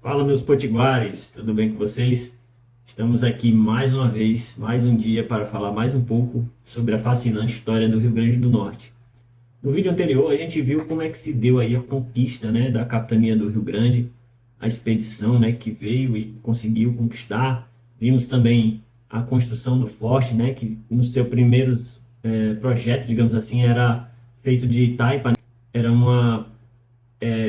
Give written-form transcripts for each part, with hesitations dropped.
Fala, meus potiguares, tudo bem com vocês? Estamos aqui mais uma vez, mais um dia para falar mais um pouco sobre a fascinante história do Rio Grande do Norte. No vídeo anterior, a gente viu como é que se deu aí a conquista, né, da capitania do Rio Grande, a expedição, né, que veio e conseguiu conquistar. Vimos também a construção do forte, né, que no seu primeiros projeto, digamos assim, era feito de taipa, né? Era uma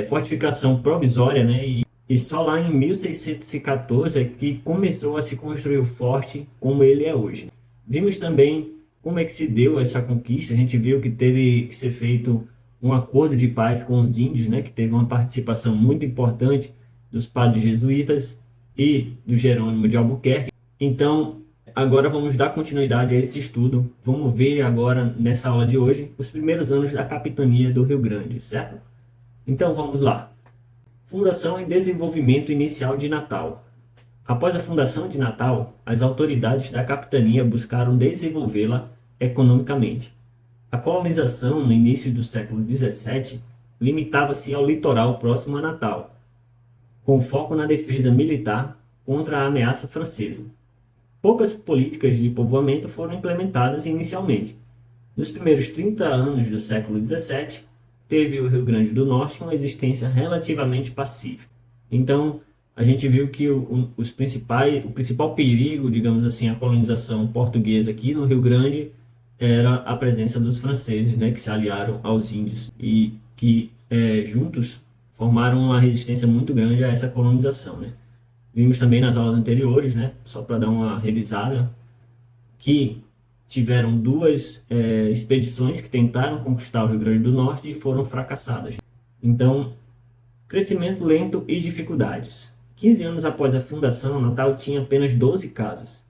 fortificação provisória, né, e só lá em 1614 é que começou a se construir o forte como ele é hoje. Vimos também como é que se deu essa conquista. A gente viu que teve que ser feito um acordo de paz com os índios, né, que teve uma participação muito importante dos padres jesuítas e do Jerônimo de Albuquerque. Então, agora vamos dar continuidade a esse estudo. Vamos ver agora, nessa aula de hoje, os primeiros anos da capitania do Rio Grande, certo? Então, vamos lá. Fundação e desenvolvimento inicial de Natal. Após a fundação de Natal, as autoridades da capitania buscaram desenvolvê-la economicamente. A colonização no início do século XVII limitava-se ao litoral próximo a Natal, com foco na defesa militar contra a ameaça francesa. Poucas políticas de povoamento foram implementadas inicialmente. Nos primeiros 30 anos do século XVII, teve o Rio Grande do Norte uma existência relativamente pacífica. Então, a gente viu que o principal perigo, digamos assim, a colonização portuguesa aqui no Rio Grande era a presença dos franceses, né, que se aliaram aos índios e que juntos formaram uma resistência muito grande a essa colonização, né? Vimos também nas aulas anteriores, né, só para dar uma revisada, que tiveram duas expedições que tentaram conquistar o Rio Grande do Norte e foram fracassadas. Então, crescimento lento e dificuldades. 15 anos após a fundação, Natal tinha apenas 12 casas.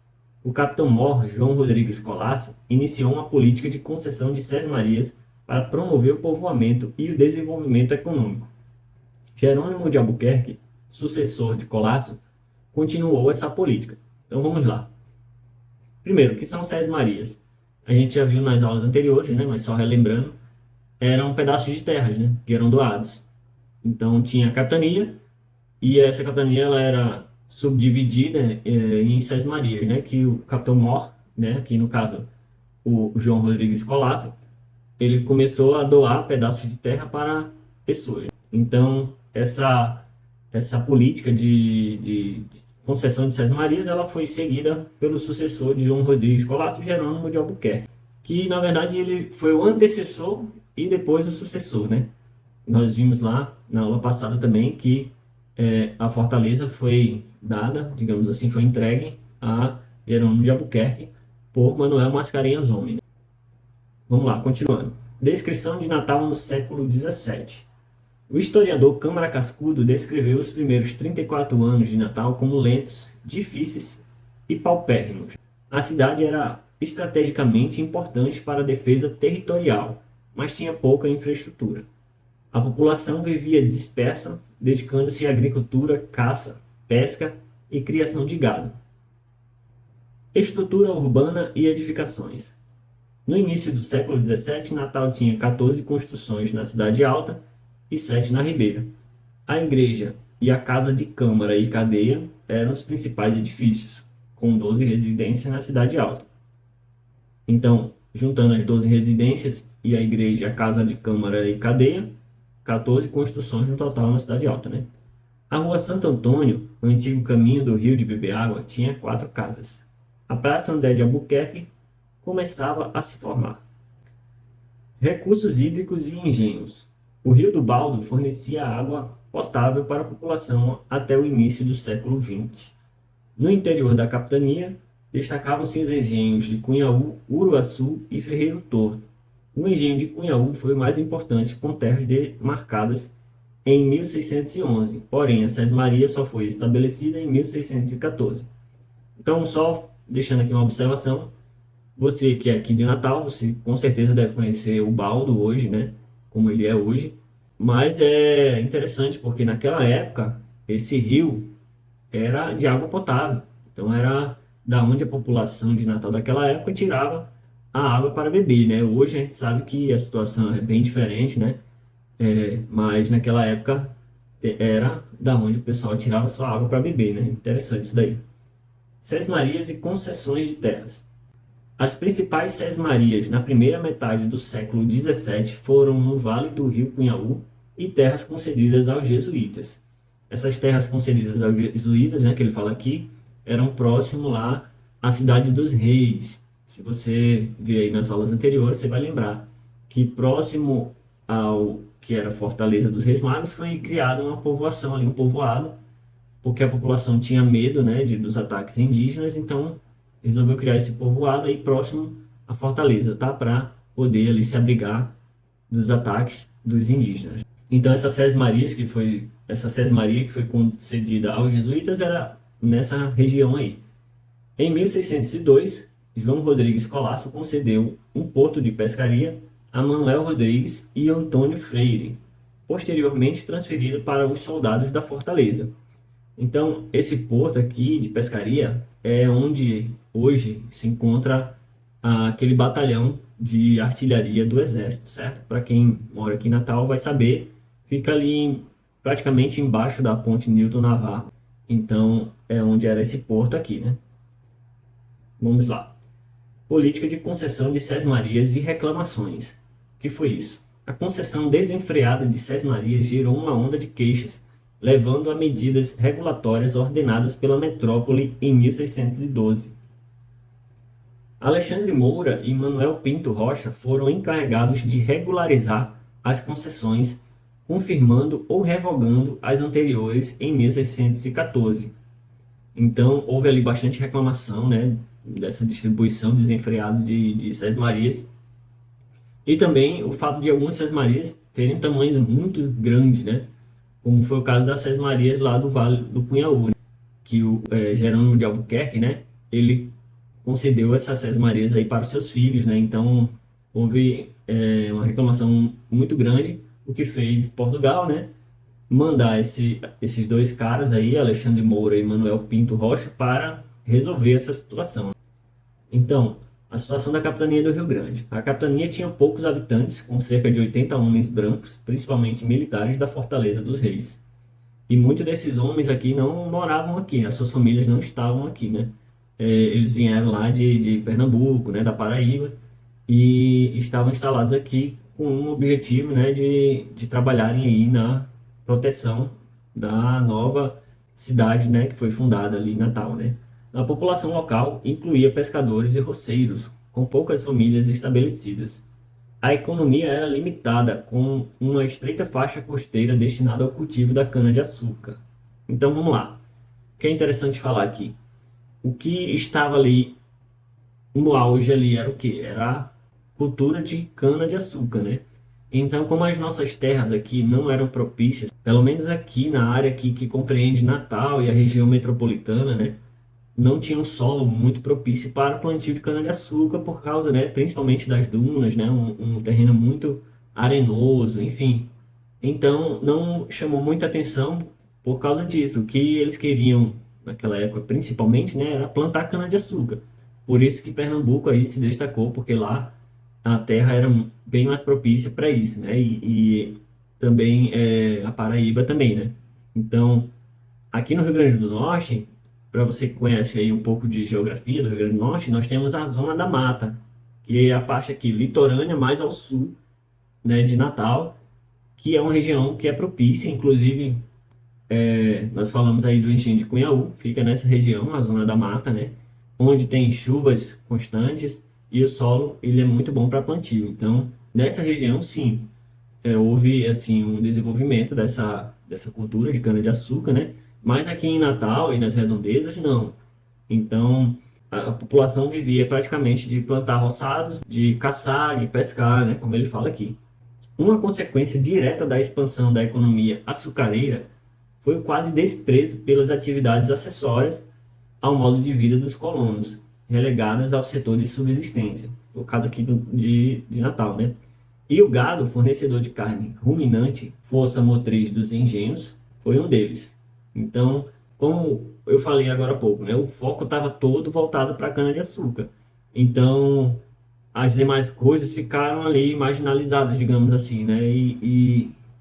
O capitão-mor, João Rodrigues Colasso, iniciou uma política de concessão de sesmarias para promover o povoamento e o desenvolvimento econômico. Jerônimo de Albuquerque, sucessor de Colasso, continuou essa política. Então vamos lá. Primeiro, o que são sesmarias? A gente já viu nas aulas anteriores, né, mas só relembrando, eram pedaços de terras, né, que eram doados. Então tinha a capitania, e essa capitania ela era subdividida em sesmarias, né, que o capitão-mor, né, que no caso o João Rodrigues Colasso, ele começou a doar pedaços de terra para pessoas. Então essa política de concessão de sesmarias, ela foi seguida pelo sucessor de João Rodrigues Colasso, Jerônimo de Albuquerque, que na verdade ele foi o antecessor e depois o sucessor, né? Nós vimos lá na aula passada também que a fortaleza foi dada, digamos assim, foi entregue a Jerônimo de Albuquerque por Manuel Mascarenhas Homem, né? Vamos lá, continuando. Descrição de Natal no século XVII. O historiador Câmara Cascudo descreveu os primeiros 34 anos de Natal como lentos, difíceis e paupérrimos. A cidade era estrategicamente importante para a defesa territorial, mas tinha pouca infraestrutura. A população vivia dispersa, dedicando-se à agricultura, caça, pesca e criação de gado. Estrutura urbana e edificações. No início do século XVII, Natal tinha 14 construções na Cidade Alta e 7 na Ribeira. A igreja e a casa de câmara e cadeia eram os principais edifícios, com 12 residências na Cidade Alta. Então, juntando as 12 residências e a igreja, a casa de câmara e cadeia, 14 construções no total na Cidade Alta, né? A rua Santo Antônio, o antigo caminho do rio de beber água, tinha 4 casas. A Praça André de Albuquerque começava a se formar. Recursos hídricos e engenhos. O Rio do Baldo fornecia água potável para a população até o início do século XX. No interior da capitania, destacavam-se os engenhos de Cunhaú, Uruaçu e Ferreiro Torto. O engenho de Cunhaú foi o mais importante, com terras demarcadas em 1611, porém a sesmaria só foi estabelecida em 1614. Então, só deixando aqui uma observação, você que é aqui de Natal, você com certeza deve conhecer o Baldo hoje, né? Como ele é hoje, mas é interessante porque naquela época esse rio era de água potável, então era da onde a população de Natal daquela época tirava a água para beber, né? Hoje a gente sabe que a situação é bem diferente, né? Mas naquela época era da onde o pessoal tirava sua água para beber, né? Interessante isso daí. Sesmarias e concessões de terras. As principais sesmarias na primeira metade do século XVII foram no Vale do Rio Cunhaú e terras concedidas aos jesuítas. Essas terras concedidas aos jesuítas, né, que ele fala aqui, eram próximo lá à cidade dos Reis. Se você ver aí nas aulas anteriores, você vai lembrar que próximo ao que era Fortaleza dos Reis Magos foi criada uma povoação ali, um povoado, porque a população tinha medo, né, dos ataques indígenas, então resolveu criar esse povoado aí próximo à Fortaleza, tá? Para poder ali se abrigar dos ataques dos indígenas. Então essa sesmaria que foi concedida aos jesuítas era nessa região aí. Em 1602, João Rodrigues Colasso concedeu um porto de pescaria a Manuel Rodrigues e Antônio Freire, posteriormente transferido para os soldados da fortaleza. Então, esse porto aqui de pescaria é onde hoje se encontra aquele batalhão de artilharia do Exército, certo? Para quem mora aqui em Natal vai saber, fica ali praticamente embaixo da ponte Newton Navarro. Então, é onde era esse porto aqui, né? Vamos lá. Política de concessão de sesmarias e reclamações. O que foi isso? A concessão desenfreada de sesmarias gerou uma onda de queixas, levando a medidas regulatórias ordenadas pela metrópole em 1612. Alexandre Moura e Manuel Pinto Rocha foram encarregados de regularizar as concessões, confirmando ou revogando as anteriores em 1614. Então, houve ali bastante reclamação, né, dessa distribuição desenfreada de sesmarias. E também o fato de algumas sesmarias terem um tamanho muito grande, né? Como foi o caso das sesmarias lá do Vale do Cunhaú, né? Que o Jerônimo de Albuquerque, né, ele concedeu essas sesmarias aí para os seus filhos, né? Então, houve uma reclamação muito grande, o que fez Portugal, né, mandar esses dois caras aí, Alexandre Moura e Manuel Pinto Rocha, para resolver essa situação. Então, a situação da capitania do Rio Grande. A capitania tinha poucos habitantes, com cerca de 80 homens brancos, principalmente militares da Fortaleza dos Reis. E muitos desses homens aqui não moravam aqui, as suas famílias não estavam aqui, né? Eles vieram lá de Pernambuco, né, da Paraíba, e estavam instalados aqui com um objetivo, né, de trabalharem aí na proteção da nova cidade, né, que foi fundada ali em Natal, né. A população local incluía pescadores e roceiros, com poucas famílias estabelecidas. A economia era limitada, com uma estreita faixa costeira destinada ao cultivo da cana-de-açúcar. Então vamos lá. O que é interessante falar aqui? O que estava ali no auge ali era o que? Era a cultura de cana-de-açúcar, né? Então, como as nossas terras aqui não eram propícias, pelo menos aqui na área aqui que compreende Natal e a região metropolitana, né, não tinha um solo muito propício para o plantio de cana-de-açúcar por causa, né, principalmente das dunas, né, um terreno muito arenoso, enfim. Então, não chamou muita atenção por causa disso. O que eles queriam naquela época, principalmente, né, era plantar cana-de-açúcar. Por isso que Pernambuco aí se destacou, porque lá a terra era bem mais propícia para isso, né? E também a Paraíba também, né? Então, aqui no Rio Grande do Norte, para você que conhece aí um pouco de geografia do Rio Grande do Norte, nós temos a Zona da Mata, que é a parte aqui litorânea mais ao sul, né, de Natal, que é uma região que é propícia, inclusive nós falamos aí do enchente de Cunhaú, fica nessa região, a Zona da Mata, né, onde tem chuvas constantes e o solo ele é muito bom para plantio. Então, nessa região, sim, houve assim um desenvolvimento dessa cultura de cana-de-açúcar, né? Mas aqui em Natal e nas redondezas, não. Então, a população vivia praticamente de plantar roçados, de caçar, de pescar, né? Como ele fala aqui. Uma consequência direta da expansão da economia açucareira foi o quase desprezo pelas atividades acessórias ao modo de vida dos colonos, relegadas ao setor de subsistência, no caso aqui de Natal, né? E o gado, fornecedor de carne ruminante, força motriz dos engenhos, foi um deles. Então, como eu falei agora há pouco, né, o foco estava todo voltado para a cana-de-açúcar. Então, as demais coisas ficaram ali marginalizadas, digamos assim, né?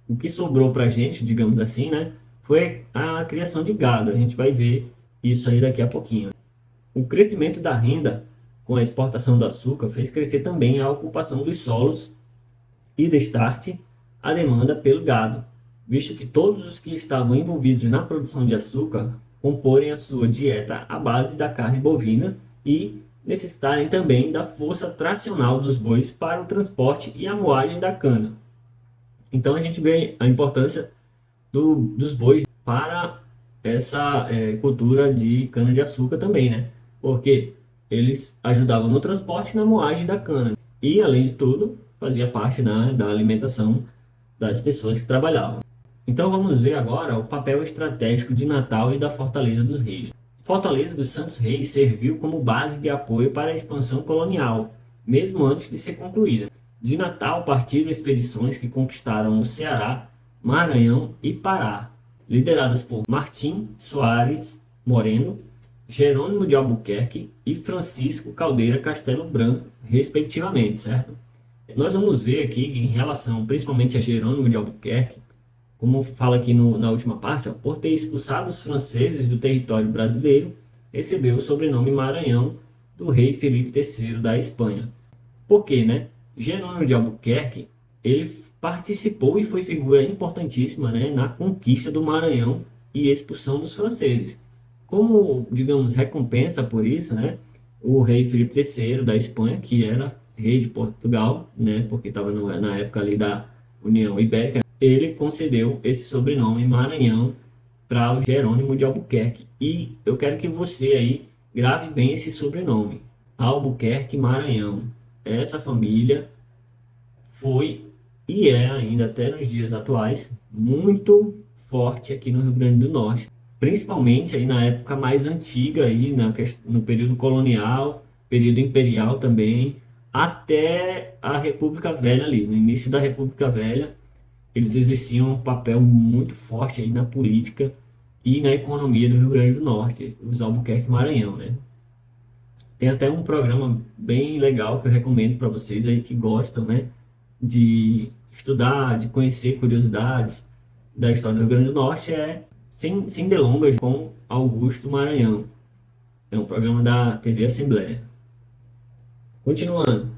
O que sobrou para a gente, digamos assim, né, foi a criação de gado. A gente vai ver isso aí daqui a pouquinho. O crescimento da renda com a exportação do açúcar fez crescer também a ocupação dos solos e destarte a demanda pelo gado, visto que todos os que estavam envolvidos na produção de açúcar comporem a sua dieta à base da carne bovina e necessitarem também da força tracional dos bois para o transporte e a moagem da cana. Então a gente vê a importância dos bois para essa cultura de cana-de-açúcar também, né? Porque eles ajudavam no transporte e na moagem da cana. E, além de tudo, fazia parte da alimentação das pessoas que trabalhavam. Então vamos ver agora o papel estratégico de Natal e da Fortaleza dos Reis. Fortaleza dos Santos Reis serviu como base de apoio para a expansão colonial, mesmo antes de ser concluída. De Natal partiram expedições que conquistaram o Ceará, Maranhão e Pará, lideradas por Martim Soares Moreno, Jerônimo de Albuquerque e Francisco Caldeira Castelo Branco, respectivamente, certo? Nós vamos ver aqui em relação principalmente a Jerônimo de Albuquerque, como fala aqui na última parte, ó, por ter expulsado os franceses do território brasileiro, recebeu o sobrenome Maranhão do rei Felipe III da Espanha. Por quê, né? Jerônimo de Albuquerque, ele participou e foi figura importantíssima, né, na conquista do Maranhão e expulsão dos franceses. Como, digamos, recompensa por isso, né, o rei Felipe III da Espanha, que era rei de Portugal, né, porque estava na época ali da União Ibérica, ele concedeu esse sobrenome Maranhão para o Jerônimo de Albuquerque. E eu quero que você aí grave bem esse sobrenome, Albuquerque Maranhão. Essa família foi e é ainda até nos dias atuais muito forte aqui no Rio Grande do Norte, principalmente aí na época mais antiga aí no período colonial, período imperial também, até a República Velha ali, no início da República Velha, eles exerciam um papel muito forte aí na política e na economia do Rio Grande do Norte, os Albuquerque Maranhão, né? Tem até um programa bem legal que eu recomendo para vocês aí que gostam, né, de estudar, de conhecer curiosidades da história do Rio Grande do Norte, Sem Delongas com Augusto Maranhão. É um programa da TV Assembleia. Continuando.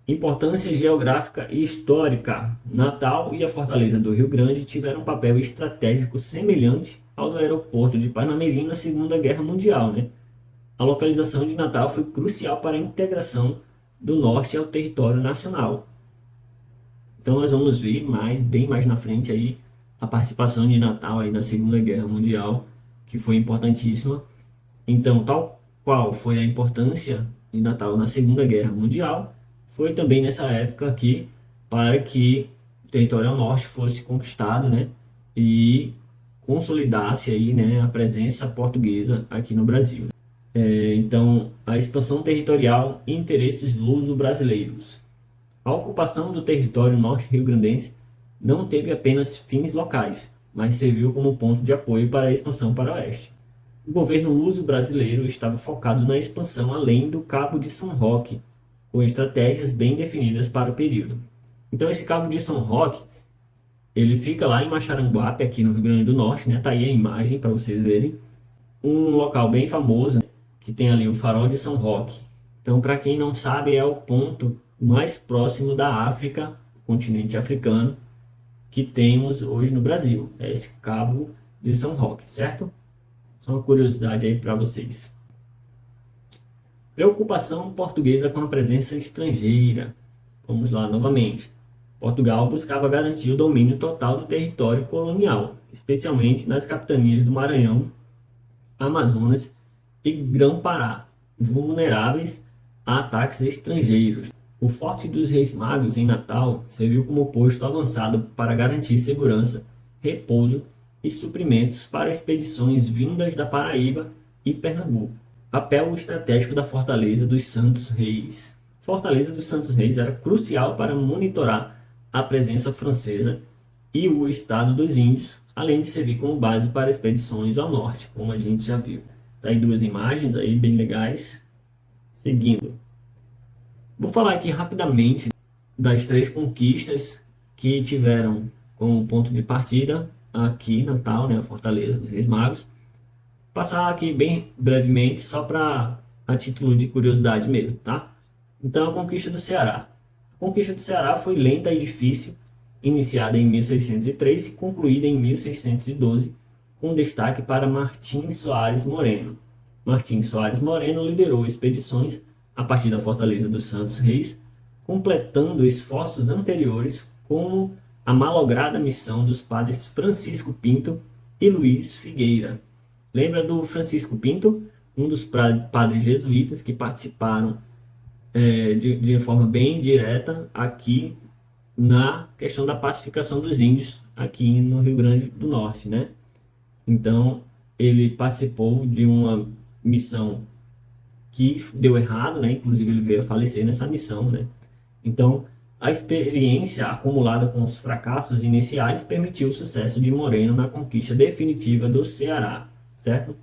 Importância geográfica e histórica. Natal e a Fortaleza do Rio Grande tiveram um papel estratégico semelhante ao do aeroporto de Parnamirim na Segunda Guerra Mundial, né? A localização de Natal foi crucial para a integração do Norte ao território nacional. Então nós vamos ver bem mais na frente aí, a participação de Natal aí na Segunda Guerra Mundial, que foi importantíssima. Então, tal qual foi a importância de Natal na Segunda Guerra Mundial, foi também nessa época aqui para que o território norte fosse conquistado, né, e consolidasse aí, né, a presença portuguesa aqui no Brasil. Então, a expansão territorial e interesses luso-brasileiros. A ocupação do território norte-rio-grandense não teve apenas fins locais, mas serviu como ponto de apoio para a expansão para o oeste. O governo luso-brasileiro estava focado na expansão além do Cabo de São Roque, com estratégias bem definidas para o período. Então esse Cabo de São Roque, ele fica lá em Maxaranguape, aqui no Rio Grande do Norte, né? Tá aí a imagem para vocês verem. Um local bem famoso, né, que tem ali o Farol de São Roque. Então, para quem não sabe, é o ponto mais próximo da África, continente africano, que temos hoje no Brasil. É esse Cabo de São Roque, certo? Só uma curiosidade aí para vocês. Preocupação portuguesa com a presença estrangeira. Vamos lá novamente. Portugal buscava garantir o domínio total do território colonial, especialmente nas capitanias do Maranhão, Amazonas e Grão-Pará, vulneráveis a ataques estrangeiros. O Forte dos Reis Magos, em Natal, serviu como posto avançado para garantir segurança, repouso e suprimentos para expedições vindas da Paraíba e Pernambuco. Papel estratégico da Fortaleza dos Santos Reis. Fortaleza dos Santos Reis era crucial para monitorar a presença francesa e o estado dos índios, além de servir como base para expedições ao norte, como a gente já viu. Tá aí duas imagens aí bem legais. Seguindo. Vou falar aqui rapidamente das três conquistas que tiveram como ponto de partida aqui Natal, né, a Fortaleza dos Reis Magos. Passar aqui bem brevemente, só para a título de curiosidade mesmo, tá? Então, a conquista do Ceará. A conquista do Ceará foi lenta e difícil, iniciada em 1603 e concluída em 1612, com destaque para Martim Soares Moreno. Martim Soares Moreno liderou expedições a partir da Fortaleza dos Santos Reis, completando esforços anteriores, como a malograda missão dos padres Francisco Pinto e Luiz Figueira. Lembra do Francisco Pinto, um dos padres jesuítas que participaram de forma bem direta aqui na questão da pacificação dos índios aqui no Rio Grande do Norte, né? Então, ele participou de uma missão que deu errado, né? Inclusive, ele veio a falecer nessa missão, né? Então, a experiência acumulada com os fracassos iniciais permitiu o sucesso de Moreno na conquista definitiva do Ceará, certo?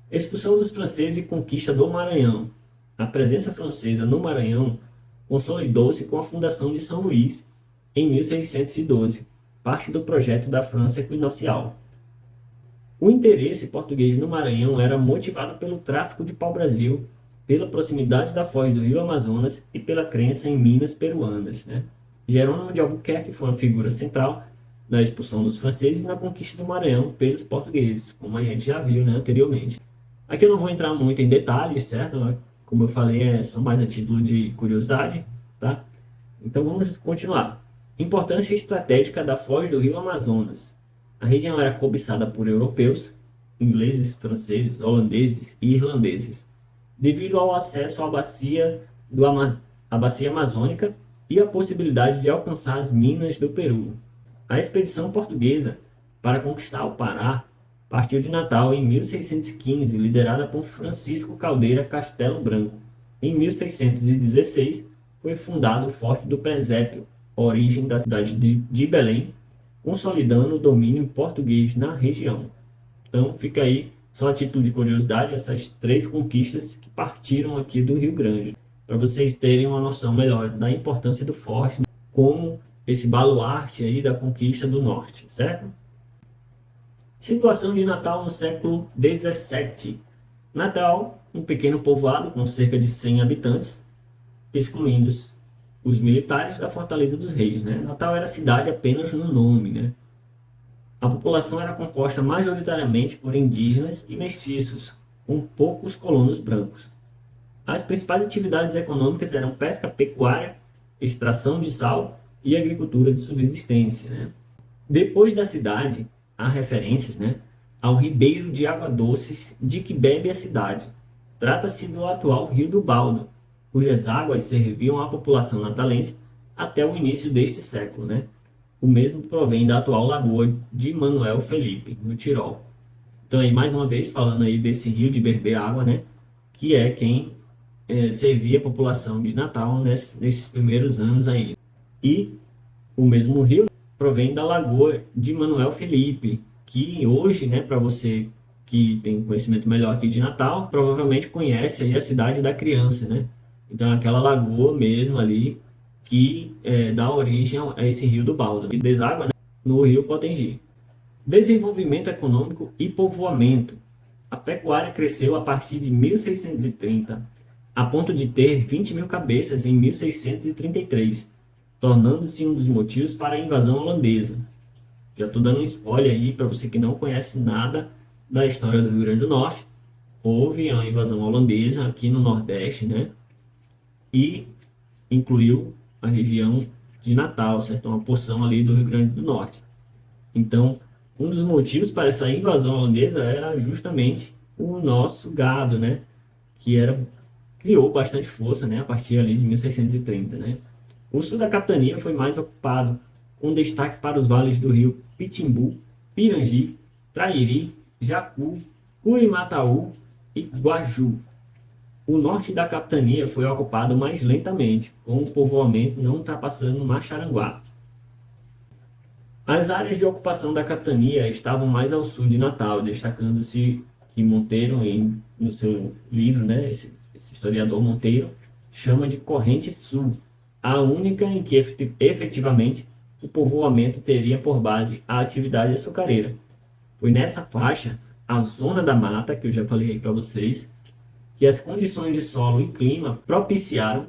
Expulsão dos franceses e conquista do Maranhão. A presença francesa no Maranhão consolidou-se com a fundação de São Luís em 1612, parte do projeto da França Equinocial. O interesse português no Maranhão era motivado pelo tráfico de pau-brasil, pela proximidade da foz do rio Amazonas e pela crença em minas peruanas, né? Jerônimo de Albuquerque foi uma figura central na expulsão dos franceses e na conquista do Maranhão pelos portugueses, como a gente já viu, né, anteriormente. Aqui eu não vou entrar muito em detalhes, certo? Como eu falei, é só mais a título de curiosidade, tá? Então vamos continuar. Importância estratégica da foz do rio Amazonas. A região era cobiçada por europeus, ingleses, franceses, holandeses e irlandeses, devido ao acesso à bacia amazônica e à possibilidade de alcançar as minas do Peru. A expedição portuguesa para conquistar o Pará partiu de Natal em 1615, liderada por Francisco Caldeira Castelo Branco. Em 1616, foi fundado o Forte do Presépio, origem da cidade de Belém, consolidando o domínio português na região. Então, fica aí, só a título de curiosidade, essas 3 conquistas que partiram aqui do Rio Grande, para vocês terem uma noção melhor da importância do forte, como esse baluarte aí da conquista do norte, certo? Situação de Natal no século XVII. Natal, um pequeno povoado com cerca de 100 habitantes, excluindo os militares da Fortaleza dos Reis, né? Natal era cidade apenas no nome, né? A população era composta majoritariamente por indígenas e mestiços, com poucos colonos brancos. As principais atividades econômicas eram pesca, pecuária, extração de sal e agricultura de subsistência, né? Depois da cidade, há referências, né, ao ribeiro de água doce de que bebe a cidade. Trata-se do atual Rio do Baldo, cujas águas serviam à população natalense até o início deste século, né? O mesmo provém da atual lagoa de Manuel Felipe, no Tirol. Então, aí, mais uma vez, falando aí desse rio de beber água, né? Que é quem servia a população de Natal nesses primeiros anos aí. E o mesmo rio provém da lagoa de Manuel Felipe, que hoje, né, para você que tem conhecimento melhor aqui de Natal, provavelmente conhece aí a cidade da criança, né? Então, aquela lagoa mesmo ali que dá origem a esse rio do Baldo, que deságua, né, no rio Potengi. Desenvolvimento econômico e povoamento. A pecuária cresceu a partir de 1630, a ponto de ter 20 mil cabeças em 1633, tornando-se um dos motivos para a invasão holandesa. Já estou dando um spoiler aí para você que não conhece nada da história do Rio Grande do Norte. Houve a invasão holandesa aqui no Nordeste, né? E incluiu a região de Natal, certo? Uma porção ali do Rio Grande do Norte. Então, um dos motivos para essa invasão holandesa era justamente o nosso gado, né? Que criou bastante força, né? A partir ali de 1630, né? O sul da capitania foi mais ocupado, com destaque para os vales do rio Pitimbu, Pirangi, Trairi, Jacu, Curimataú e Guaju. O norte da capitania foi ocupado mais lentamente, com o povoamento não ultrapassando Maxaranguá. As áreas de ocupação da capitania estavam mais ao sul de Natal, destacando-se que Monteiro, no seu livro, né, esse historiador Monteiro, chama de Corrente Sul, a única em que efetivamente o povoamento teria por base a atividade açucareira. Foi nessa faixa, a zona da mata, que eu já falei aí para vocês, que as condições de solo e clima propiciaram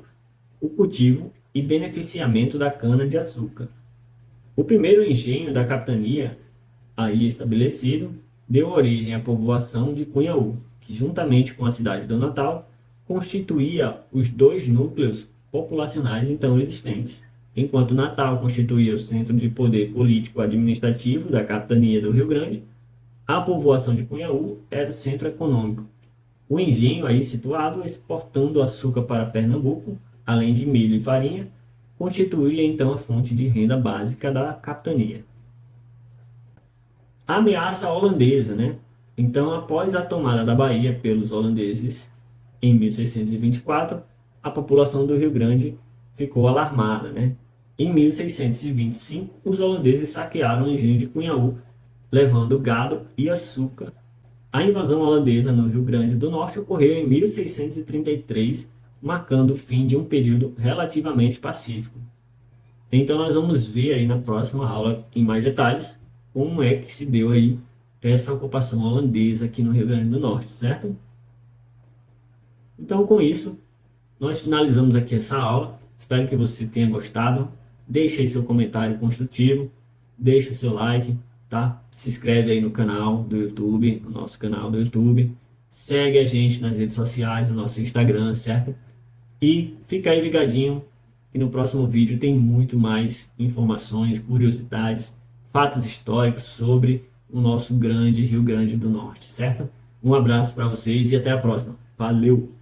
o cultivo e beneficiamento da cana-de-açúcar. O primeiro engenho da capitania, aí estabelecido, deu origem à povoação de Cunhaú, que juntamente com a cidade do Natal, constituía os dois núcleos populacionais então existentes, enquanto Natal constituía o centro de poder político-administrativo da capitania do Rio Grande, a povoação de Cunhaú era o centro econômico. O engenho aí situado, exportando açúcar para Pernambuco, além de milho e farinha, constituía então a fonte de renda básica da capitania. A ameaça holandesa, né? Então, após a tomada da Bahia pelos holandeses em 1624, a população do Rio Grande ficou alarmada, né? Em 1625, os holandeses saquearam o engenho de Cunhaú, levando gado e açúcar. A invasão holandesa no Rio Grande do Norte ocorreu em 1633, marcando o fim de um período relativamente pacífico. Então nós vamos ver aí na próxima aula, em mais detalhes, como é que se deu aí essa ocupação holandesa aqui no Rio Grande do Norte, certo? Então com isso, nós finalizamos aqui essa aula. Espero que você tenha gostado. Deixe aí seu comentário construtivo, deixe o seu like, tá? Se inscreve aí no canal do YouTube, no nosso canal do YouTube. Segue a gente nas redes sociais, no nosso Instagram, certo? E fica aí ligadinho, que no próximo vídeo tem muito mais informações, curiosidades, fatos históricos sobre o nosso grande Rio Grande do Norte, certo? Um abraço para vocês e até a próxima. Valeu!